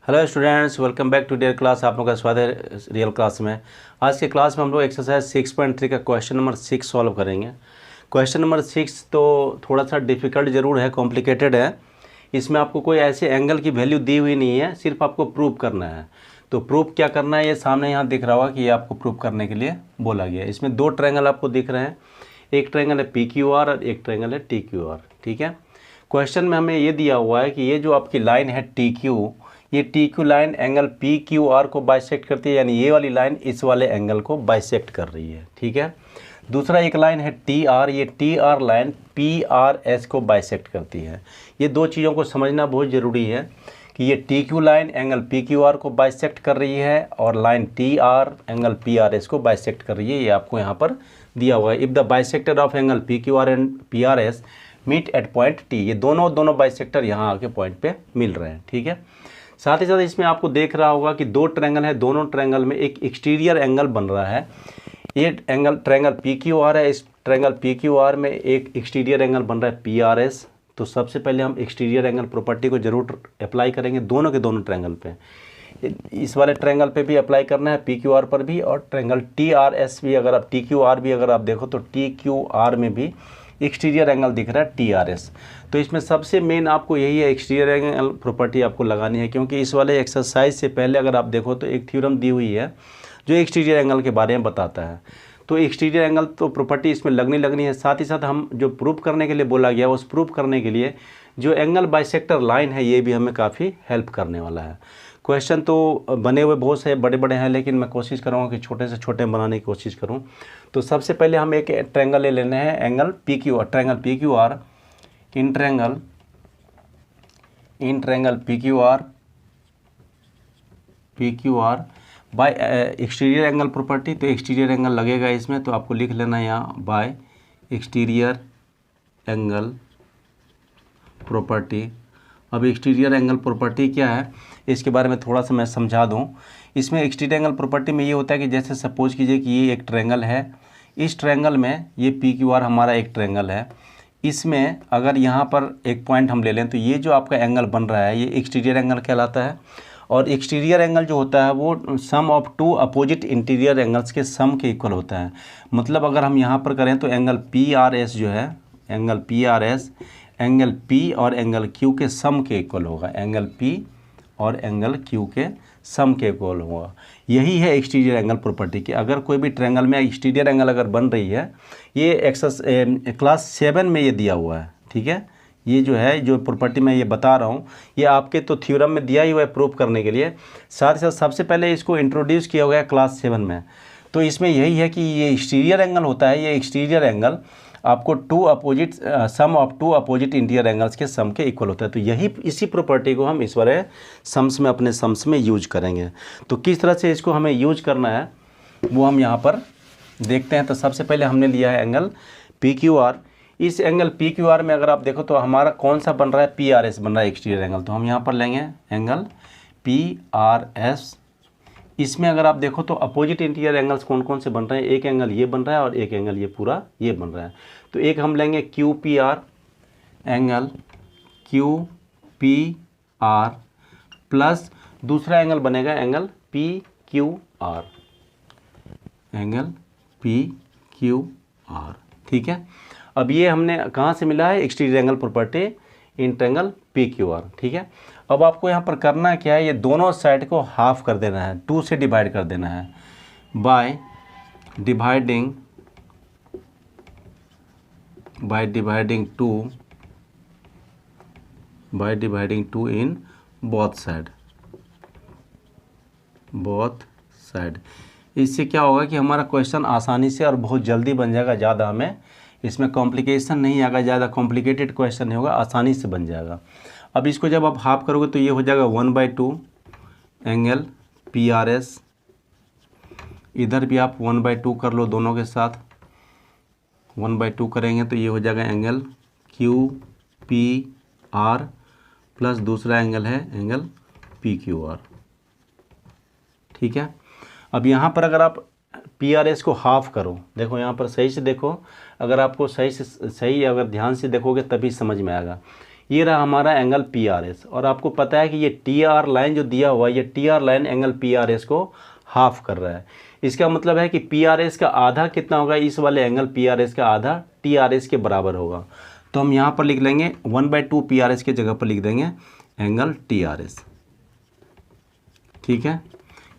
Hello students, welcome back to dear class. आप लोगों का स्वागत है रियल क्लास में। आज के क्लास में हम लोग एक्सरसाइज 6.3 का क्वेश्चन नंबर 6 सॉल्व करेंगे। क्वेश्चन नंबर 6 तो थोड़ा सा डिफ़िकल्ट ज़रूर है, कॉम्प्लिकेटेड है। इसमें आपको कोई ऐसे एंगल की वैल्यू दी हुई नहीं है, सिर्फ आपको प्रूव करना है। तो प्रूव क्या करना है, ये सामने यहाँ दिख रहा होगा कि ये आपको प्रूव करने के लिए बोला गया है। इसमें दो ट्रायंगल आपको दिख रहे हैं, एक ट्रायंगल है PQR और एक ट्रायंगल है TQR। ठीक है, क्वेश्चन में हमें ये दिया हुआ है कि ये जो आपकी लाइन है TQ, ये TQ लाइन एंगल PQR को बाइसेक्ट करती है, यानी ये वाली लाइन इस वाले एंगल को बाइसेक्ट कर रही है। ठीक है, दूसरा एक लाइन है TR, ये TR लाइन PRS को बाइसेक्ट करती है। ये दो चीज़ों को समझना बहुत ज़रूरी है कि ये TQ लाइन एंगल PQR को बाइसेक्ट कर रही है और लाइन TR एंगल PRS को बाइसेक्ट कर रही है। ये आपको यहाँ पर दिया हुआ है। If the bisector of angle PQR and PRS meet at point T, ये दोनों बाइसेक्टर यहाँ आके पॉइंट पे मिल रहे हैं। ठीक है, साथ ही साथ इसमें आपको देख रहा होगा कि दो ट्रायंगल है, दोनों ट्रायंगल में एक एक्सटीरियर एंगल बन रहा है। ये एंगल ट्रायंगल PQR है, इस ट्रायंगल PQR में एक एक्सटीरियर एंगल बन रहा है PRS। तो सबसे पहले हम एक्सटीरियर एंगल प्रॉपर्टी को जरूर अप्लाई करेंगे दोनों के दोनों ट्रायंगल पे। इस वाले ट्रायंगल पे भी अप्लाई करना है, PQR पर भी, और ट्रायंगल TRS भी अगर आप TQR भी अगर आप देखो तो TQR में भी एक्सटीरियर एंगल दिख रहा है TRS। तो इसमें सबसे मेन आपको यही है, एक्सटीरियर एंगल प्रॉपर्टी आपको लगानी है, क्योंकि इस वाले एक्सरसाइज से पहले अगर आप देखो तो एक थ्योरम दी हुई है जो एक्सटीरियर एंगल के बारे में बताता है। तो एक्सटीरियर एंगल तो प्रॉपर्टी इसमें लगनी है। साथ ही साथ हम जो प्रूफ करने के लिए बोला गया, उस प्रूफ करने के लिए जो एंगल बाइसेक्टर लाइन है, ये भी हमें काफ़ी हेल्प करने वाला है। क्वेश्चन तो बने हुए बहुत से बड़े बड़े हैं, लेकिन मैं कोशिश करूँगा कि छोटे से छोटे बनाने की कोशिश करूँ। तो सबसे पहले हम एक ट्रायंगल ले लेने हैं, angle PQR, triangle PQR, in triangle PQR bye exterior angle property. तो एक्सटीरियर एंगल लगेगा इसमें, तो आपको लिख लेना है यहाँ बाय एक्सटीरियर एंगल प्रॉपर्टी। अब एक्सटीरियर एंगल प्रॉपर्टी क्या है, इसके बारे में थोड़ा सा मैं समझा दूं। इसमें एक्सटीरियर एंगल प्रॉपर्टी में ये होता है कि जैसे सपोज कीजिए कि ये एक ट्रायंगल है, इस ट्रायंगल में ये PQR हमारा एक ट्रायंगल है, इसमें अगर यहाँ पर एक पॉइंट हम ले लें तो ये जो आपका एंगल बन रहा है ये एक्सटीरियर एंगल कहलाता है। और एक्सटीरियर एंगल जो होता है वो sum of two opposite interior angles के सम के इक्वल होता है। मतलब अगर हम यहाँ पर करें तो एंगल PRS जो है, एंगल PRS एंगल P और एंगल Q के सम के इक्वल होगा, एंगल P और एंगल Q के सम के इक्वल होगा। यही है एक्सटीरियर एंगल प्रॉपर्टी की। अगर कोई भी ट्रायंगल में एक्सटीरियर एंगल अगर बन रही है, ये क्लास 7 में ये दिया हुआ है। ठीक है, ये जो है जो प्रॉपर्टी मैं ये बता रहा हूँ, ये आपके तो थ्योरम में दिया ही हुआ है प्रूफ करने के लिए। साथ ही साथ सबसे पहले इसको इंट्रोड्यूस किया गया क्लास 7 में। तो इसमें यही है कि ये एक्सटीरियर एंगल होता है, ये एक्सटीरियर एंगल आपको sum of two opposite interior angles के सम के इक्वल होता है। तो यही इसी प्रॉपर्टी को हम इस वाले सम्स में, अपने सम्स में यूज करेंगे। तो किस तरह से इसको हमें यूज करना है वो हम यहाँ पर देखते हैं। तो सबसे पहले हमने लिया है एंगल PQR। इस एंगल PQR में अगर आप देखो तो हमारा कौन सा बन रहा है, PRS बन रहा है एक्सटीरियर एंगल। तो हम यहाँ पर लेंगे एंगल PRS। इसमें अगर आप देखो तो अपोजिट इंटीरियर एंगल्स कौन कौन से बन रहे हैं, एक एंगल ये बन रहा है और एक एंगल ये पूरा ये बन रहा है। तो एक हम लेंगे QPR, एंगल QPR प्लस दूसरा एंगल बनेगा एंगल PQR, एंगल PQR। ठीक है, अब ये हमने कहाँ से मिला है, exterior angle property in triangle PQR। ठीक है, अब आपको यहाँ पर करना क्या है, ये दोनों साइड को हाफ कर देना है, 2 से डिवाइड कर देना है by dividing 2 in both side. इससे क्या होगा कि हमारा क्वेश्चन आसानी से और बहुत जल्दी बन जाएगा। ज़्यादा हमें इसमें कॉम्प्लिकेशन नहीं आएगा, ज़्यादा कॉम्प्लिकेटेड क्वेश्चन नहीं होगा, आसानी से बन जाएगा। अब इसको जब आप हाफ करोगे तो ये हो जाएगा 1/2 एंगल PRS। इधर भी आप 1/2 कर लो, दोनों के साथ 1/2 करेंगे तो ये हो जाएगा एंगल QPR प्लस दूसरा एंगल है एंगल PQR। ठीक है, अब यहाँ पर अगर आप PRS को हाफ करो, देखो यहाँ पर सही से देखो, अगर आपको सही अगर ध्यान से देखोगे तभी समझ में आएगा। ये रहा हमारा एंगल पी आर एस, और आपको पता है कि ये टी आर लाइन जो दिया हुआ है, ये T R line angle P R S को हाफ कर रहा है। इसका मतलब है कि पी आर एस का आधा कितना होगा, इस वाले एंगल पी आर एस का आधा टी आर एस के बराबर होगा। तो हम यहाँ पर लिख लेंगे 1/2 पी आर एस के जगह पर लिख देंगे एंगल टी आर एस। ठीक है,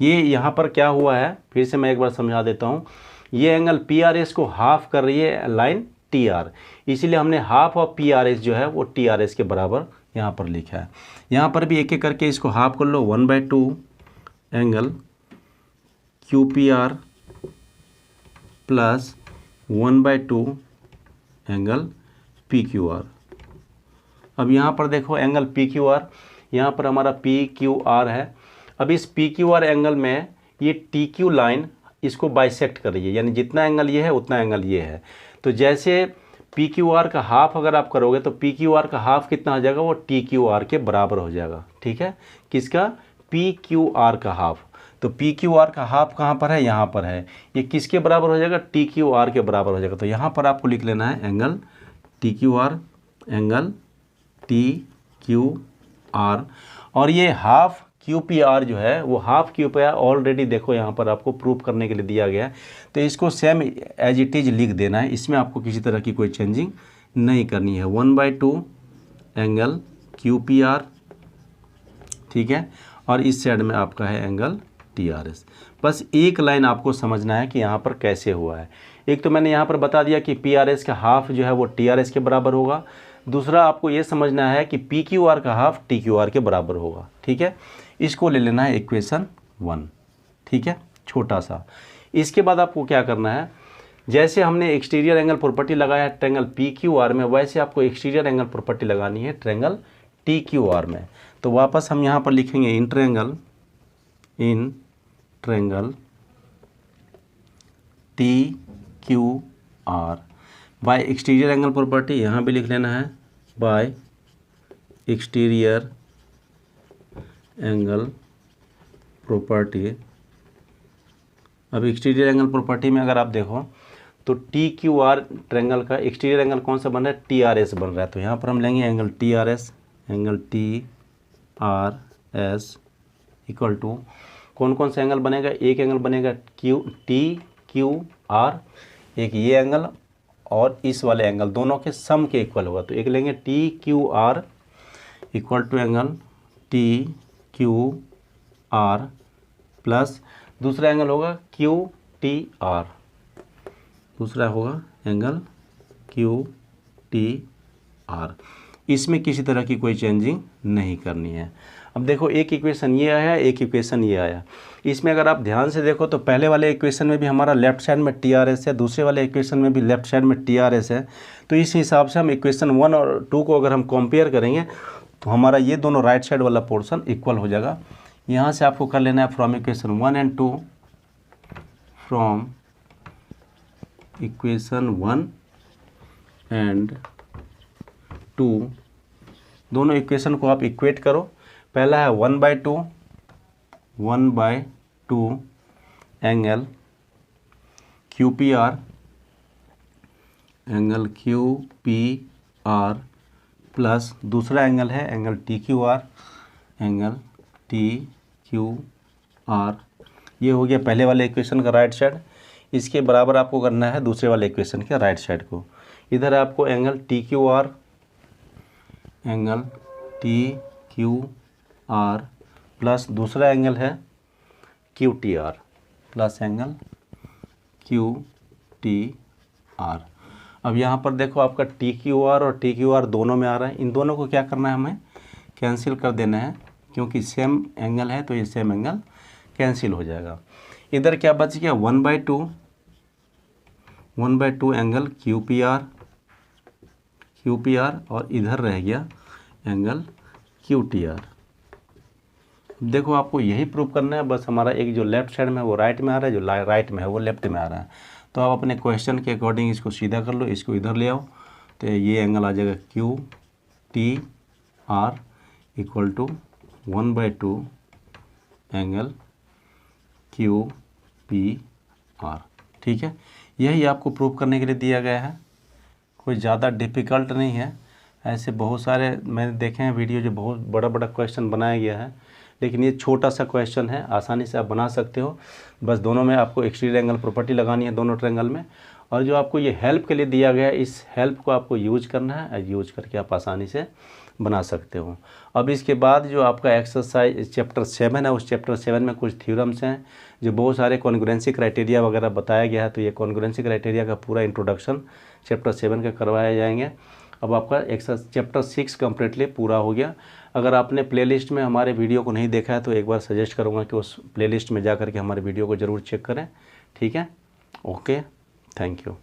ये यहाँ पर क्या हुआ है, फिर से मैं एक बार समझा देता हूँ। ये एंगल पी आर एस को हाफ कर रही है लाइन टी आर, इसीलिए हमने half of P R S जो है वो टी आर एस के बराबर यहाँ पर लिखा है। यहाँ पर भी एक एक करके इसको हाफ कर लो, 1/2 angle Q P are plus 1/2 angle P Q R. अब यहाँ पर देखो एंगल पी क्यू आर, यहाँ पर हमारा पी क्यू आर है। अब इस पी क्यू आर एंगल में ये टी क्यू लाइन इसको बाइसेक्ट कर रही है, यानी जितना एंगल ये है उतना एंगल ये है। तो जैसे पी क्यू आर का हाफ अगर आप करोगे तो पी क्यू आर का हाफ कितना हो जाएगा, वो टी क्यू आर के बराबर हो जाएगा। ठीक है, किसका, पी क्यू आर का हाफ। तो पी क्यू आर का हाफ कहाँ पर है, यहाँ पर है। ये किसके बराबर हो जाएगा, टी क्यू आर के बराबर हो जाएगा। तो यहाँ पर आपको लिख लेना है angle T Q are, angle T Q are. और ये हाफ क्यू पी आर जो है वो half Q P are already देखो यहाँ पर आपको प्रूफ करने के लिए दिया गया है। तो इसको सेम एज इट इज लिख देना है, इसमें आपको किसी तरह की कोई चेंजिंग नहीं करनी है। 1/2 एंगल क्यू पी आर, ठीक है, और इस साइड में आपका है एंगल टी आर एस। बस एक लाइन आपको समझना है कि यहाँ पर कैसे हुआ है। एक तो मैंने यहाँ पर बता दिया कि पी आर एस का हाफ जो है वो टी आर एस के बराबर होगा। दूसरा आपको ये समझना है कि पी क्यू आर का हाफ टी क्यू आर के बराबर होगा। ठीक है, इसको ले लेना है इक्वेशन 1। ठीक है, छोटा सा। इसके बाद आपको क्या करना है, जैसे हमने एक्सटीरियर एंगल प्रॉपर्टी लगाया है ट्रायंगल पी क्यू आर में, वैसे आपको एक्सटीरियर एंगल प्रॉपर्टी लगानी है ट्रायंगल टी क्यू आर में। तो वापस हम यहाँ पर लिखेंगे in triangle T Q are bye exterior angle property, यहाँ भी लिख लेना है बाय एक्सटीरियर एंगल प्रॉपर्टी। अब एक्सटीरियर एंगल प्रॉपर्टी में अगर आप देखो तो टी क्यू आर ट्रायंगल का एक्सटीरियर एंगल कौन सा बन रहा है, टी आर एस बन रहा है। तो यहाँ पर हम लेंगे angle T R S, angle T R S equal to कौन कौन सा एंगल बनेगा, एक एंगल बनेगा टी क्यू आर, एक ये एंगल और इस वाले एंगल, दोनों के सम के इक्वल होगा। तो एक लेंगे T Q R equal to angle T Q R plus दूसरा एंगल होगा क्यू टी आर, दूसरा होगा एंगल क्यू टी आर। इसमें किसी तरह की कोई चेंजिंग नहीं करनी है। अब देखो एक इक्वेशन ये आया, एक इक्वेशन ये आया। इसमें अगर आप ध्यान से देखो तो पहले वाले इक्वेशन में भी हमारा लेफ्ट साइड में टी आर एस है, दूसरे वाले इक्वेशन में भी लेफ्ट साइड में टी आर एस है। तो इस हिसाब से हम इक्वेशन 1 और 2 को अगर हम कंपेयर करेंगे तो हमारा ये दोनों राइट साइड वाला पोर्शन इक्वल हो जाएगा। यहाँ से आपको कर लेना है from equation 1 and 2, from equation 1 and 2 दोनों इक्वेशन को आप इक्वेट करो। पहला है 1/2 angle Q P are, angle Q P are plus दूसरा एंगल है angle T Q are, angle T Q are. ये हो गया पहले वाले इक्वेशन का राइट साइड। इसके बराबर आपको करना है दूसरे वाले इक्वेशन के राइट साइड को। इधर आपको angle T Q are, angle T Q R plus दूसरा एंगल है Q T are plus angle Q T are. अब यहाँ पर देखो आपका टी क्यू आर और टी क्यू आर दोनों में आ रहा है। इन दोनों को क्या करना है, हमें कैंसिल कर देना है, क्योंकि सेम एंगल है तो ये सेम एंगल कैंसिल हो जाएगा। इधर क्या बच गया, 1/2 एंगल क्यू पी आर और इधर रह गया एंगल क्यू टी आर। देखो आपको यही प्रूव करना है, बस हमारा एक जो लेफ्ट साइड में है वो राइट में आ रहा है, जो राइट में है वो लेफ्ट में आ रहा है। तो आप अपने क्वेश्चन के अकॉर्डिंग इसको सीधा कर लो, इसको इधर ले आओ तो ये एंगल आ जाएगा Q T R equal to 1/2 angle Q P R. ठीक है, यही आपको प्रूव करने के लिए दिया गया है, कोई ज़्यादा डिफ़िकल्ट नहीं है। ऐसे बहुत सारे मैंने देखे हैं वीडियो जो बहुत बड़ा बड़ा क्वेश्चन बनाया गया है, लेकिन ये छोटा सा क्वेश्चन है, आसानी से आप बना सकते हो। बस दोनों में आपको एक्सटीरियर एंगल प्रॉपर्टी लगानी है दोनों ट्रायंगल में, और जो आपको ये हेल्प के लिए दिया गया है इस हेल्प को आपको यूज करना है, यूज करके आप आसानी से बना सकते हो। अब इसके बाद जो आपका एक्सरसाइज चैप्टर 7 है, उस चैप्टर 7 में कुछ थ्योरम्स हैं जो बहुत सारे कॉन्ग्रुएंसी क्राइटेरिया वगैरह बताया गया है, तो ये कॉन्ग्रुएंसी क्राइटेरिया का पूरा इंट्रोडक्शन चैप्टर 7 के करवाए जाएंगे। अब आपका चैप्टर 6 कम्प्लीटली पूरा हो गया। अगर आपने प्लेलिस्ट में हमारे वीडियो को नहीं देखा है तो एक बार सजेस्ट करूँगा कि उस प्लेलिस्ट में जा कर के हमारे वीडियो को ज़रूर चेक करें, ठीक है। Okay, thank you.